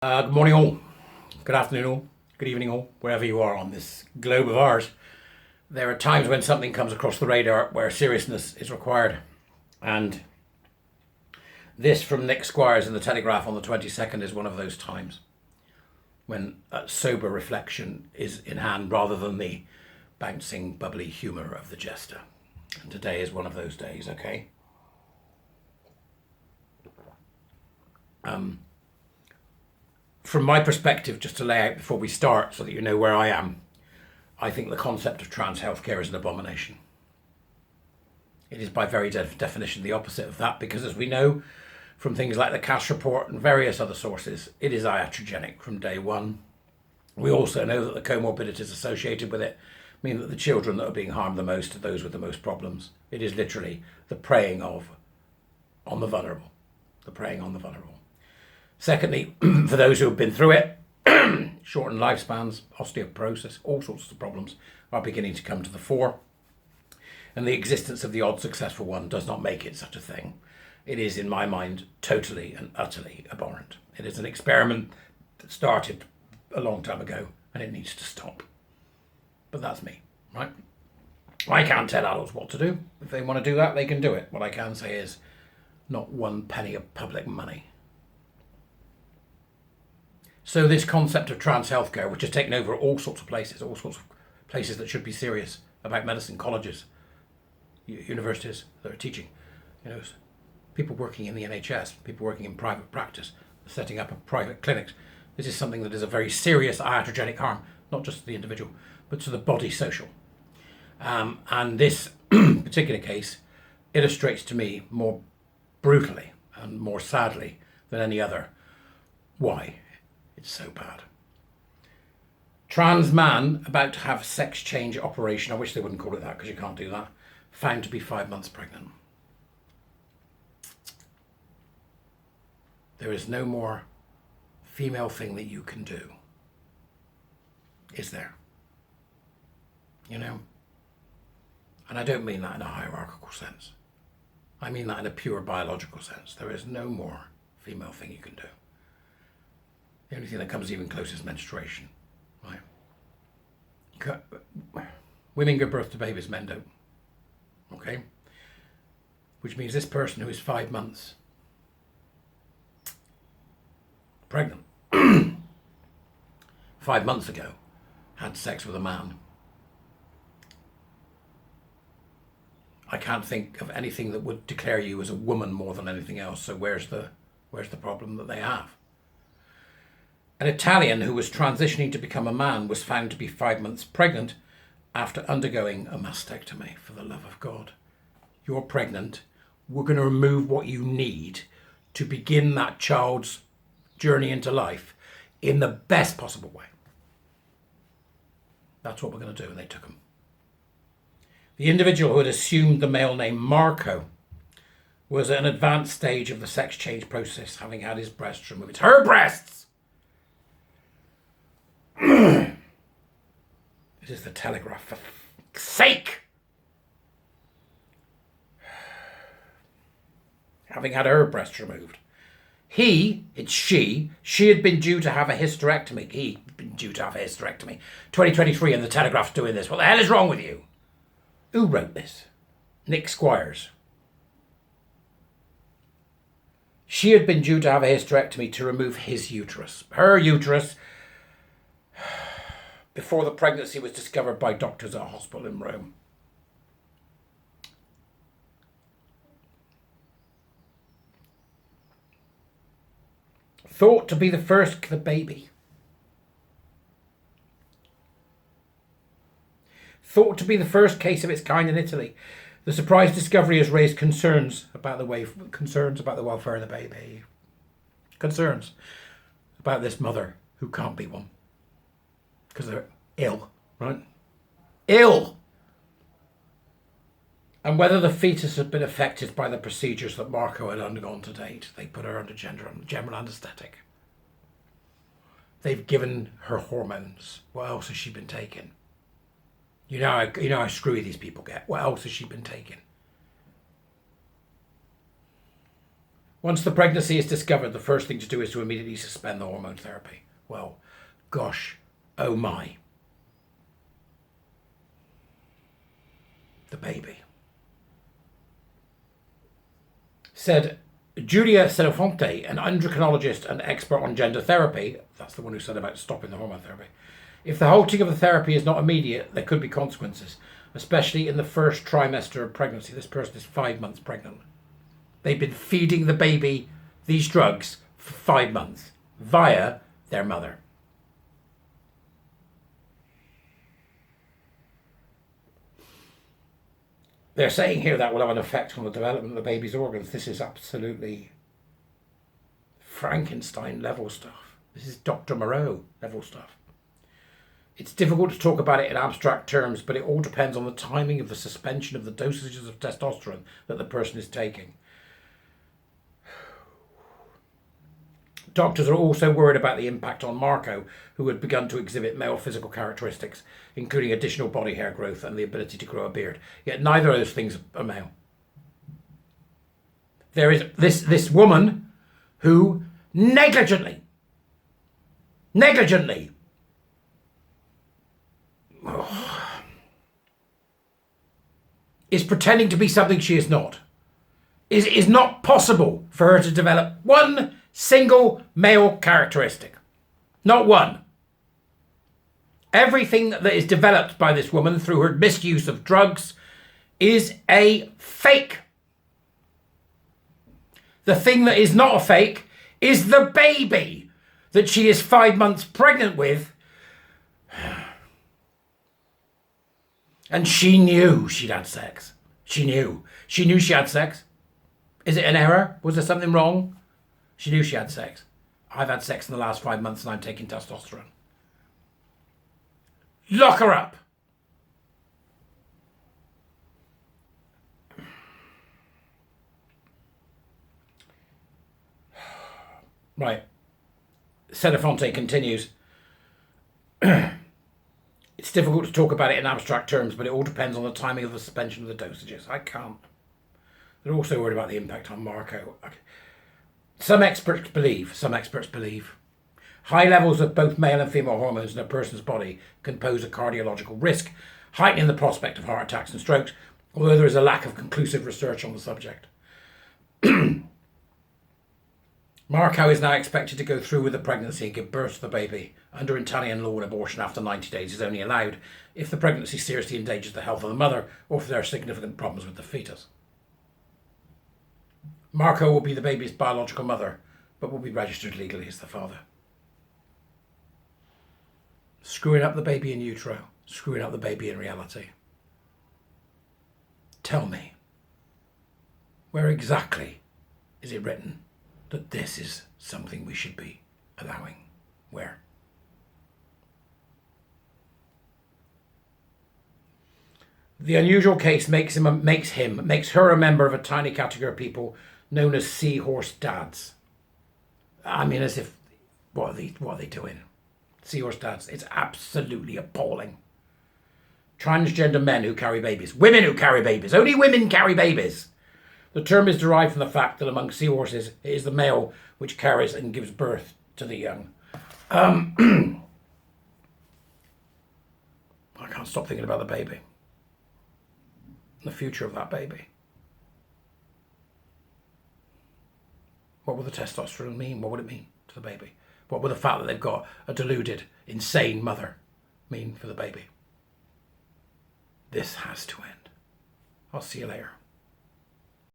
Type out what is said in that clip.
Good morning all, good afternoon all, good evening all, wherever you are on this globe of ours. There are times when something comes across the radar where seriousness is required. And this from Nick Squires in the Telegraph on the 22nd is one of those times when sober reflection is in hand rather than the bouncing, bubbly humour of the jester. And today is one of those days, okay? From my perspective, just to lay out before we start so that you know where I am, I think the concept of trans healthcare is an abomination. It is by very definition the opposite of that, because as we know from things like the Cash Report and various other sources, it is iatrogenic from day one. We also know that the comorbidities associated with it mean that the children that are being harmed the most are those with the most problems. It is literally the preying on the vulnerable. The preying on the vulnerable. Secondly, for those who have been through it, shortened lifespans, osteoporosis, all sorts of problems are beginning to come to the fore. And the existence of the odd successful one does not make it such a thing. It is, in my mind, totally and utterly abhorrent. It is an experiment that started a long time ago and it needs to stop. But that's me, right? I can't tell adults what to do. If they want to do that, they can do it. What I can say is not one penny of public money. So this concept of trans healthcare, which has taken over all sorts of places that should be serious about medicine, colleges, universities that are teaching, people working in the NHS, people working in private practice, setting up private clinics. This is something that is a very serious iatrogenic harm, not just to the individual, but to the body social. And this particular case illustrates to me more brutally and more sadly than any other why it's so bad. Trans man about to have sex change operation, I wish they wouldn't call it that because you can't do that, found to be 5 months pregnant. There is no more female thing that you can do, is there? And I don't mean that in a hierarchical sense. I mean that in a pure biological sense. There is no more female thing you can do. The only thing that comes even close is menstruation, right? Women give birth to babies, men don't, okay? Which means this person who is 5 months pregnant 5 months ago had sex with a man. I can't think of anything that would declare you as a woman more than anything else, so where's the problem that they have? An Italian who was transitioning to become a man was found to be 5 months pregnant after undergoing a mastectomy. For the love of God. You're pregnant. We're going to remove what you need to begin that child's journey into life in the best possible way. That's what we're going to do. And they took him. The individual who had assumed the male name Marco was at an advanced stage of the sex change process, having had his breasts removed. It's her breasts! It is the Telegraph, for sake! Having had her breasts removed. She had been due to have a hysterectomy. He'd been due to have a hysterectomy. 2023 and the Telegraph's doing this. What the hell is wrong with you? Who wrote this? Nick Squires. She had been due to have a hysterectomy to remove his uterus. Her uterus, before the pregnancy was discovered by doctors at a hospital in Rome. Thought to be the first baby. Thought to be the first case of its kind in Italy. The surprise discovery has raised concerns about the welfare of the baby. Concerns about this mother who can't be one. Because they're ill, right? Ill! And whether the fetus had been affected by the procedures that Marco had undergone to date. They put her under general anaesthetic. They've given her hormones. What else has she been taking? You know how screwy these people get. What else has she been taking? Once the pregnancy is discovered, the first thing to do is to immediately suspend the hormone therapy. Well, gosh, oh my. The baby. Said Julia Senofonte, an endocrinologist and expert on gender therapy, that's the one who said about stopping the hormone therapy. If the halting of the therapy is not immediate, there could be consequences, especially in the first trimester of pregnancy. This person is 5 months pregnant. They've been feeding the baby these drugs for 5 months via their mother. They're saying here that will have an effect on the development of the baby's organs. This is absolutely Frankenstein level stuff. This is Dr. Moreau level stuff. It's difficult to talk about it in abstract terms, but it all depends on the timing of the suspension of the dosages of testosterone that the person is taking. Doctors are also worried about the impact on Marco, who had begun to exhibit male physical characteristics, including additional body hair growth and the ability to grow a beard. Yet neither of those things are male. There is this woman who negligently is pretending to be something she is not. It is not possible for her to develop one single male characteristic. Not one. Everything that is developed by this woman through her misuse of drugs is a fake. The thing that is not a fake is the baby that she is 5 months pregnant with. And she knew she'd had sex. She knew. She knew she had sex. Is it an error? Was there something wrong? She knew she had sex. I've had sex in the last 5 months and I'm taking testosterone. Lock her up. Right. Senofonte continues. It's difficult to talk about it in abstract terms, but it all depends on the timing of the suspension of the dosages. I can't. They're also worried about the impact on Marco. Some experts believe high levels of both male and female hormones in a person's body can pose a cardiological risk, heightening the prospect of heart attacks and strokes, although there is a lack of conclusive research on the subject. Marco is now expected to go through with the pregnancy and give birth to the baby. Under Italian law, an abortion after 90 days is only allowed if the pregnancy seriously endangers the health of the mother or if there are significant problems with the fetus. Marco will be the baby's biological mother, but will be registered legally as the father. Screwing up the baby in utero, screwing up the baby in reality. Tell me, where exactly is it written that this is something we should be allowing? Where? The unusual case makes her a member of a tiny category of people known as seahorse dads. I mean, as if, what are they doing? Seahorse dads. It's absolutely appalling. Transgender men who carry babies. Women who carry babies. Only women carry babies. The term is derived from the fact that among seahorses, it is the male which carries and gives birth to the young. I can't stop thinking about the baby. The future of that baby. What will the testosterone mean? What would it mean to the baby? What will the fact that they've got a deluded, insane mother mean for the baby? This has to end. I'll see you later.